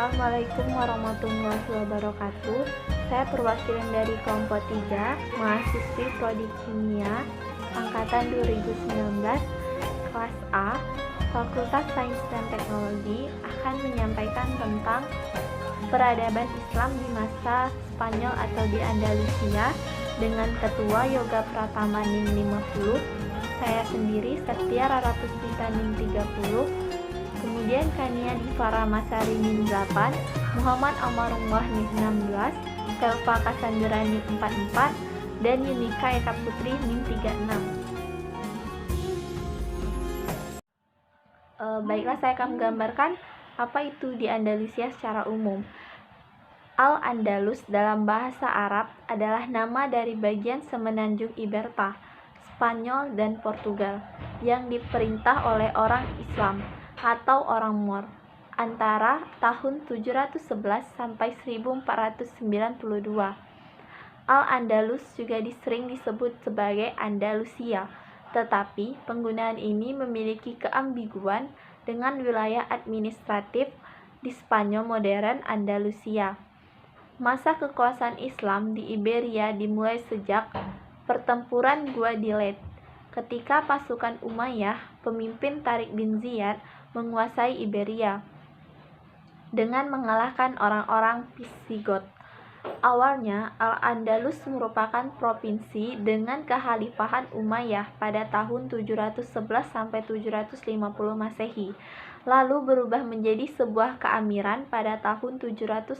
Assalamualaikum warahmatullahi wabarakatuh. Saya perwakilan dari kelompok 3, mahasiswi Prodi Kimia, angkatan 2019, kelas A, Fakultas Sains dan Teknologi, akan menyampaikan tentang peradaban Islam di masa Spanyol atau di Andalusia dengan Ketua Yoga Pratama NIM 50, saya sendiri Setia Rara Puspita NIM 30, kemudian Kania Divara Masari NIM 8, Muhammad Amarullah NIM 16, Selva Cassandra NIM 44, dan Yunika Eka Putri NIM 36. Baiklah, saya akan menggambarkan apa itu di Andalusia secara umum. Al-Andalus dalam bahasa Arab adalah nama dari bagian semenanjung Iberta, Spanyol dan Portugal, yang diperintah oleh orang Islam atau orang Moor antara tahun 711 sampai 1492. Al-Andalus juga sering disebut sebagai Andalusia, tetapi penggunaan ini memiliki keambiguan dengan wilayah administratif di Spanyol modern Andalusia. Masa kekuasaan Islam di Iberia dimulai sejak pertempuran Guadalete, ketika pasukan Umayyah, pemimpin Tariq bin Ziyad, menguasai Iberia dengan mengalahkan orang-orang Visigot. Awalnya, Al-Andalus merupakan provinsi dengan kekhalifahan Umayyah pada tahun 711 sampai 750 Masehi, lalu berubah menjadi sebuah keamiran pada tahun 750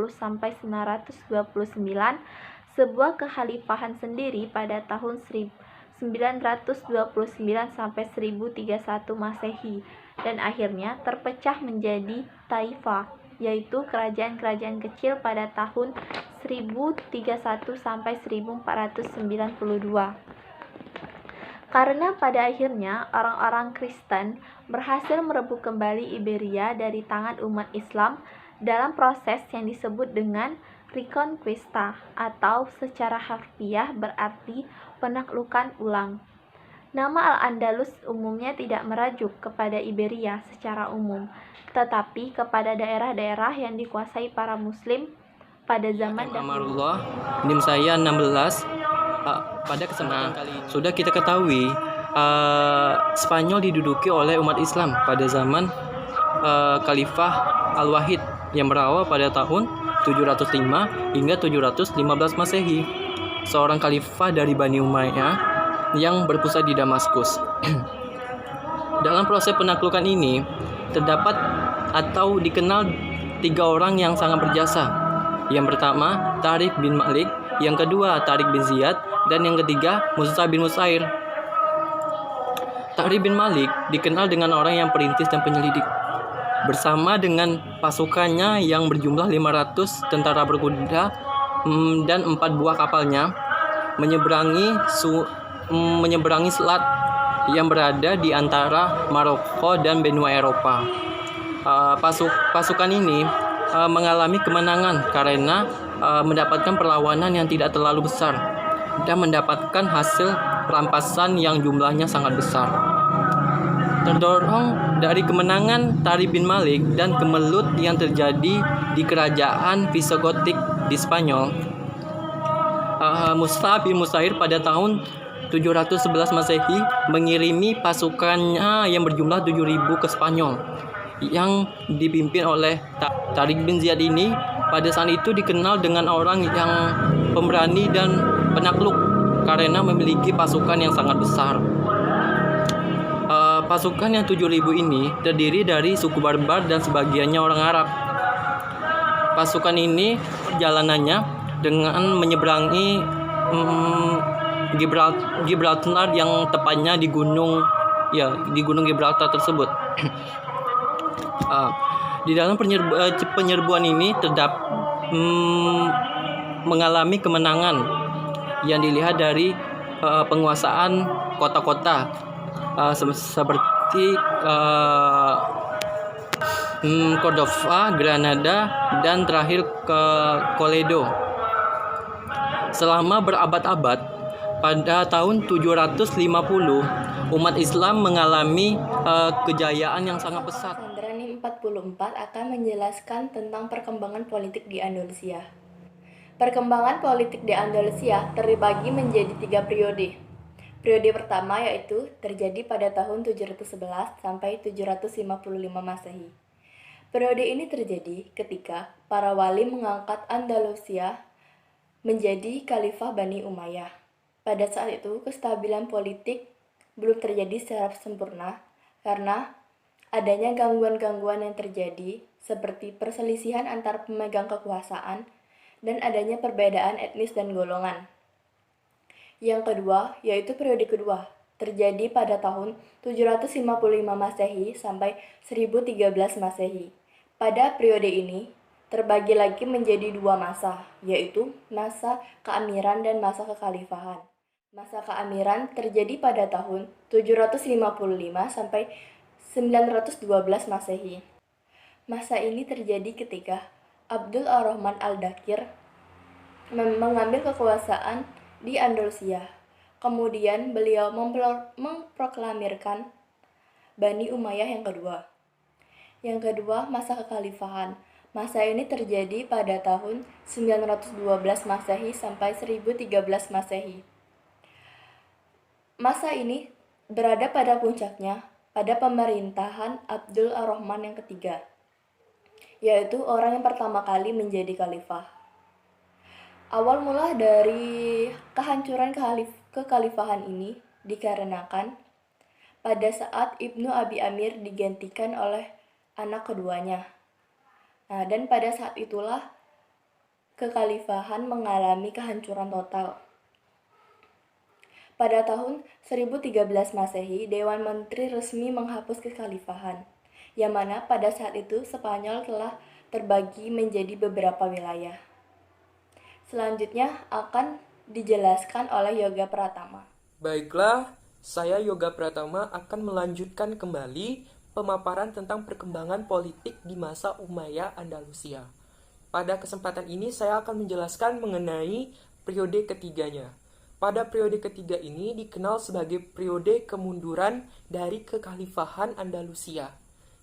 sampai 929, sebuah kekhalifahan sendiri pada tahun 929 sampai 1031 Masehi, dan akhirnya terpecah menjadi taifah, yaitu kerajaan-kerajaan kecil pada tahun 1031 sampai 1492. Karena pada akhirnya orang-orang Kristen berhasil merebut kembali Iberia dari tangan umat Islam dalam proses yang disebut dengan Reconquista, atau secara harfiah berarti penaklukan ulang. Nama Al-Andalus umumnya tidak merujuk kepada Iberia secara umum, tetapi kepada daerah-daerah yang dikuasai para Muslim pada zaman dahulu. Amarullah, NIM saya 16. Pada kesempatan kali ini sudah kita ketahui Spanyol diduduki oleh umat Islam pada zaman Khalifah Al-Wahid yang berawal pada tahun 705 hingga 715 Masehi. Seorang khalifah dari Bani Umayyah yang berpusat di Damaskus. Dalam proses penaklukan ini terdapat atau dikenal 3 orang yang sangat berjasa. Yang pertama Tariq bin Malik, yang kedua Tariq bin Ziyad, dan yang ketiga Musa bin Musair. Tariq bin Malik dikenal dengan orang yang perintis dan penyelidik. Bersama dengan pasukannya yang berjumlah 500 tentara berkuda dan 4 buah kapalnya menyeberangi selat yang berada di antara Maroko dan benua Eropa. Pasukan ini mengalami kemenangan karena mendapatkan perlawanan yang tidak terlalu besar dan mendapatkan hasil rampasan yang jumlahnya sangat besar. Terdorong dari kemenangan Tariq bin Malik dan kemelut yang terjadi di kerajaan Visigotik di Spanyol, Musa bin Musair pada tahun 711 Masehi mengirimi pasukannya yang berjumlah 7.000 ke Spanyol yang dipimpin oleh Tariq bin Ziyad. Ini pada saat itu dikenal dengan orang yang pemberani dan penakluk karena memiliki pasukan yang sangat besar. Pasukan yang 7.000 ini terdiri dari suku Barbar dan sebagiannya orang Arab. Pasukan ini perjalanannya dengan menyeberangi Gibraltar yang tepatnya di gunung Gibraltar tersebut. Di dalam penyerbuan ini mengalami kemenangan yang dilihat dari penguasaan kota-kota seperti Cordova, Granada, dan terakhir ke Toledo. Selama berabad-abad, pada tahun 750 umat Islam mengalami kejayaan yang sangat pesat. Cassandra NIM 44 akan menjelaskan tentang perkembangan politik di Andalusia. Perkembangan politik di Andalusia terbagi menjadi 3 periode. Periode pertama yaitu terjadi pada tahun 711 sampai 755 Masehi. Periode ini terjadi ketika para wali mengangkat Andalusia menjadi Khalifah Bani Umayyah. Pada saat itu, kestabilan politik belum terjadi secara sempurna karena adanya gangguan-gangguan yang terjadi seperti perselisihan antar pemegang kekuasaan dan adanya perbedaan etnis dan golongan. Yang kedua, yaitu periode kedua, terjadi pada tahun 755 Masehi sampai 1013 Masehi. Pada periode ini, terbagi lagi menjadi 2 masa, yaitu masa keamiran dan masa kekhalifahan. Masa keamiran terjadi pada tahun 755 sampai 912 Masehi. Masa ini terjadi ketika Abdul Ar-Rahman Al-Dakir mengambil kekuasaan di Andalusia. Kemudian beliau memproklamirkan Bani Umayyah yang kedua. Yang kedua, masa kekhalifahan. Masa ini terjadi pada tahun 912 Masehi sampai 1013 Masehi. Masa ini berada pada puncaknya pada pemerintahan Abdul Ar-Rahman yang ketiga, yaitu orang yang pertama kali menjadi khalifah. Awal mula dari kehancuran kekhalifahan ini dikarenakan pada saat Ibnu Abi Amir digantikan oleh anak keduanya. Dan pada saat itulah kekhalifahan mengalami kehancuran total. Pada tahun 1013 Masehi, Dewan Menteri resmi menghapus kekhalifahan, yang mana pada saat itu Spanyol telah terbagi menjadi beberapa wilayah. Selanjutnya akan dijelaskan oleh Yoga Pratama. Baiklah, saya Yoga Pratama akan melanjutkan kembali pemaparan tentang perkembangan politik di masa Umayyah Andalusia. Pada kesempatan ini saya akan menjelaskan mengenai periode ketiganya. Pada periode ketiga ini dikenal sebagai periode kemunduran dari kekhalifahan Andalusia,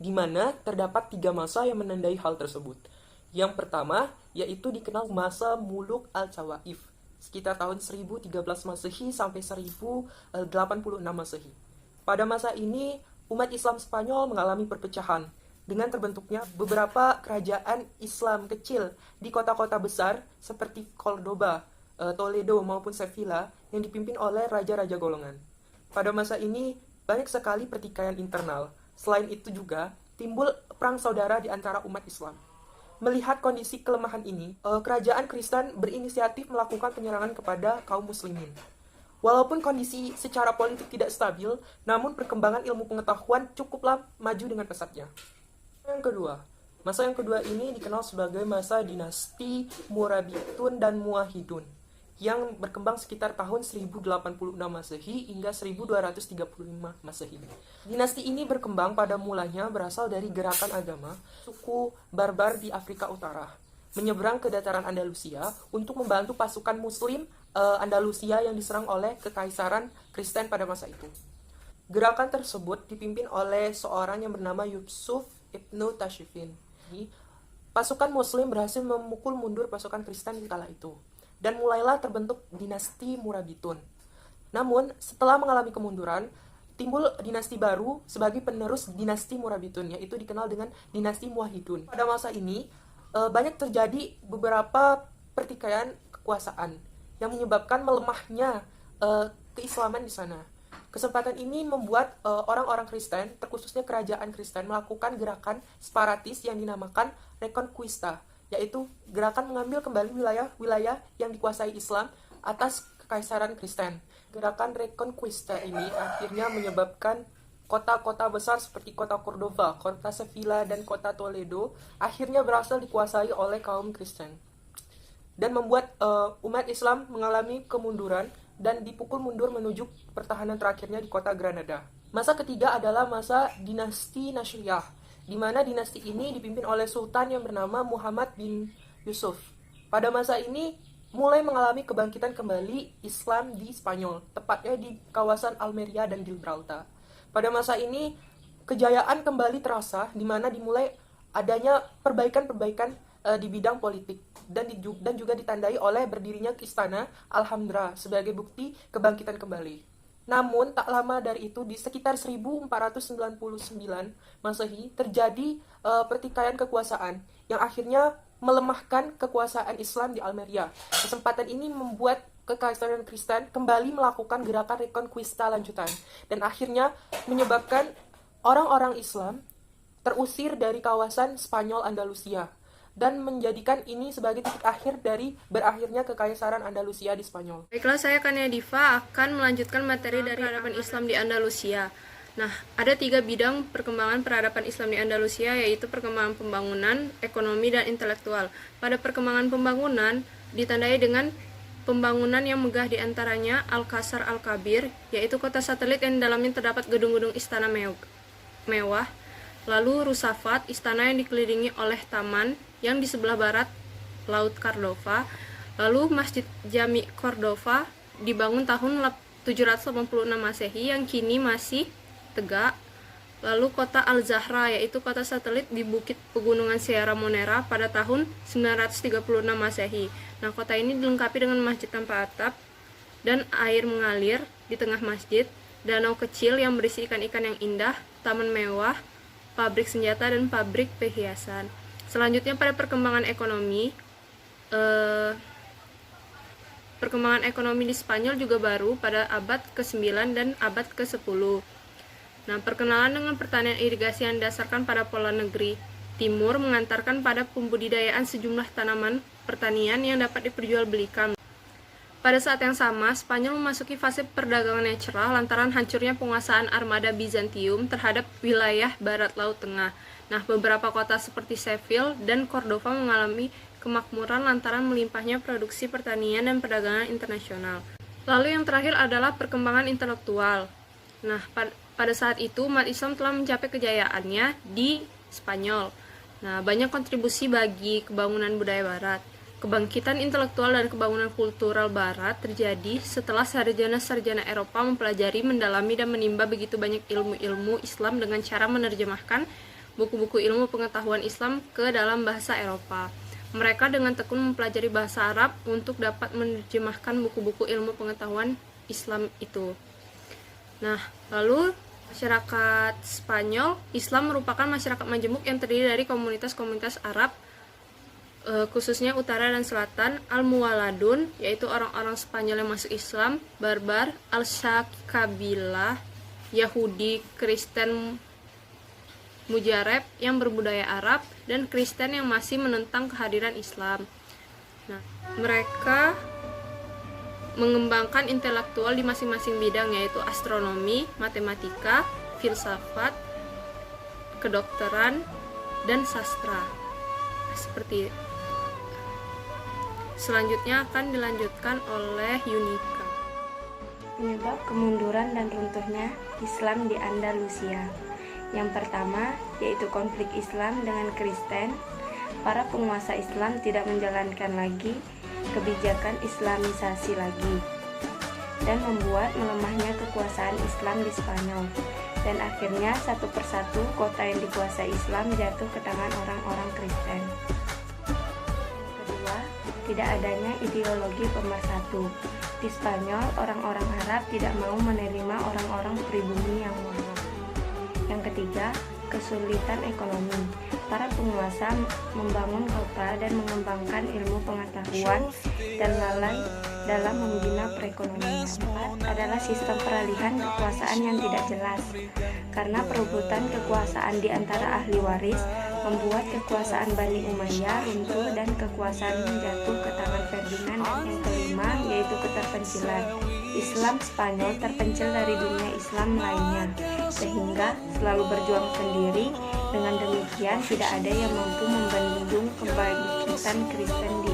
di mana terdapat 3 masa yang menandai hal tersebut. Yang pertama, yaitu dikenal masa Muluk Al-Chawaif, sekitar tahun 1013 Masehi sampai 1086 Masehi. Pada masa ini, umat Islam Spanyol mengalami perpecahan, dengan terbentuknya beberapa kerajaan Islam kecil di kota-kota besar seperti Cordoba, Toledo maupun Sevilla yang dipimpin oleh raja-raja golongan. Pada masa ini banyak sekali pertikaian internal. Selain itu juga timbul perang saudara di antara umat Islam. Melihat kondisi kelemahan ini, kerajaan Kristen berinisiatif melakukan penyerangan kepada kaum muslimin. Walaupun kondisi secara politik tidak stabil, namun perkembangan ilmu pengetahuan cukuplah maju dengan pesatnya. Masa yang kedua ini dikenal sebagai masa dinasti Murabitun dan Muwahhidun, yang berkembang sekitar tahun 1086 Masehi hingga 1235 Masehi. Dinasti ini berkembang pada mulanya berasal dari gerakan agama suku Barbar di Afrika Utara, menyeberang ke dataran Andalusia untuk membantu pasukan muslim Andalusia yang diserang oleh kekaisaran Kristen pada masa itu. Gerakan tersebut dipimpin oleh seorang yang bernama Yusuf Ibnu Tashfin. Pasukan muslim berhasil memukul mundur pasukan Kristen di kala itu, dan mulailah terbentuk dinasti Murabitun. Namun, setelah mengalami kemunduran, timbul dinasti baru sebagai penerus dinasti Murabitun, yaitu dikenal dengan dinasti Muwahhidun. Pada masa ini, banyak terjadi beberapa pertikaian kekuasaan yang menyebabkan melemahnya keislaman di sana. Kesempatan ini membuat orang-orang Kristen, terkhususnya kerajaan Kristen, melakukan gerakan separatis yang dinamakan Reconquista, yaitu gerakan mengambil kembali wilayah-wilayah yang dikuasai Islam atas kekaisaran Kristen. Gerakan Reconquista ini akhirnya menyebabkan kota-kota besar seperti kota Cordoba, kota Sevilla, dan kota Toledo akhirnya berhasil dikuasai oleh kaum Kristen, dan membuat umat Islam mengalami kemunduran dan dipukul mundur menuju pertahanan terakhirnya di kota Granada. Masa ketiga adalah masa dinasti Nasriyah, di mana dinasti ini dipimpin oleh sultan yang bernama Muhammad bin Yusuf. Pada masa ini mulai mengalami kebangkitan kembali Islam di Spanyol, tepatnya di kawasan Almeria dan Gibraltar. Pada masa ini kejayaan kembali terasa, di mana dimulai adanya perbaikan-perbaikan di bidang politik dan juga ditandai oleh berdirinya istana Alhambra sebagai bukti kebangkitan kembali. Namun tak lama dari itu, di sekitar 1499 Masehi terjadi pertikaian kekuasaan yang akhirnya melemahkan kekuasaan Islam di Almeria. Kesempatan ini membuat Kekaisaran Kristen kembali melakukan gerakan Reconquista lanjutan dan akhirnya menyebabkan orang-orang Islam terusir dari kawasan Spanyol Andalusia dan menjadikan ini sebagai titik akhir dari berakhirnya Kekaisaran Andalusia di Spanyol. Baiklah, saya Kania Diva akan melanjutkan materi dari peradaban Islam di Andalusia. Nah, ada 3 bidang perkembangan peradaban Islam di Andalusia, yaitu perkembangan pembangunan, ekonomi, dan intelektual. Pada perkembangan pembangunan ditandai dengan pembangunan yang megah, di antaranya Alcázar Al-Kabir, yaitu kota satelit yang di dalamnya terdapat gedung-gedung istana mewah. Lalu Rusafat, istana yang dikelilingi oleh taman yang di sebelah barat Laut Cordova. Lalu Masjid Jami Cordova dibangun tahun 786 Masehi yang kini masih tegak. Lalu kota Al-Zahra, yaitu kota satelit di bukit pegunungan Sierra Monera pada tahun 936 Masehi. Nah, kota ini dilengkapi dengan masjid tanpa atap dan air mengalir di tengah masjid, danau kecil yang berisi ikan-ikan yang indah, taman mewah, pabrik senjata, dan pabrik perhiasan. Selanjutnya pada perkembangan ekonomi, perkembangan ekonomi di Spanyol juga baru pada abad ke-9 dan abad ke-10. Nah, perkenalan dengan pertanian irigasi yang didasarkan pada pola negeri timur mengantarkan pada pembudidayaan sejumlah tanaman pertanian yang dapat diperjualbelikan. Pada saat yang sama, Spanyol memasuki fase perdagangan yang cerah lantaran hancurnya penguasaan armada Bizantium terhadap wilayah barat Laut Tengah. Nah, beberapa kota seperti Seville dan Cordova mengalami kemakmuran lantaran melimpahnya produksi pertanian dan perdagangan internasional. Lalu yang terakhir adalah perkembangan intelektual. Nah, pada saat itu umat Islam telah mencapai kejayaannya di Spanyol. Nah, banyak kontribusi bagi kebangunan budaya barat. Kebangkitan intelektual dan kebangunan kultural barat terjadi setelah sarjana-sarjana Eropa mempelajari, mendalami, dan menimba begitu banyak ilmu-ilmu Islam dengan cara menerjemahkan buku-buku ilmu pengetahuan Islam ke dalam bahasa Eropa. Mereka dengan tekun mempelajari bahasa Arab untuk dapat menerjemahkan buku-buku ilmu pengetahuan Islam itu. Nah, lalu masyarakat Spanyol, Islam merupakan masyarakat majemuk yang terdiri dari komunitas-komunitas Arab, khususnya utara dan selatan, Al-Muwaladun, yaitu orang-orang Spanyol yang masuk Islam, Barbar, Al-Shakabilah, Yahudi, Kristen Mujareb yang berbudaya Arab, dan Kristen yang masih menentang kehadiran Islam. Nah, mereka mengembangkan intelektual di masing-masing bidang, yaitu astronomi, matematika, filsafat, kedokteran, dan sastra. Seperti selanjutnya akan dilanjutkan oleh Yunika. Penyebab kemunduran dan runtuhnya Islam di Andalusia. Yang pertama, yaitu konflik Islam dengan Kristen. Para penguasa Islam tidak menjalankan lagi kebijakan Islamisasi lagi dan membuat melemahnya kekuasaan Islam di Spanyol, dan akhirnya satu persatu kota yang dikuasai Islam jatuh ke tangan orang-orang Kristen. Kedua, tidak adanya ideologi pemersatu. Di Spanyol, orang-orang Arab tidak mau menerima orang-orang pribumi yang Moslem. Yang ketiga, kesulitan ekonomi. Para penguasa membangun kota dan mengembangkan ilmu pengetahuan dan lalai dalam membina perekonomian. Keempat adalah sistem peralihan kekuasaan yang tidak jelas. Karena perebutan kekuasaan di antara ahli waris membuat kekuasaan Bani Umayyah runtuh dan kekuasaan jatuh ke tangan Ferdinand. Dan yang kelima yaitu keterpencilan. Islam Spanyol terpencil dari dunia Islam lainnya, sehingga selalu berjuang sendiri. Dengan demikian tidak ada yang mampu membendung kebangkitan Kristen di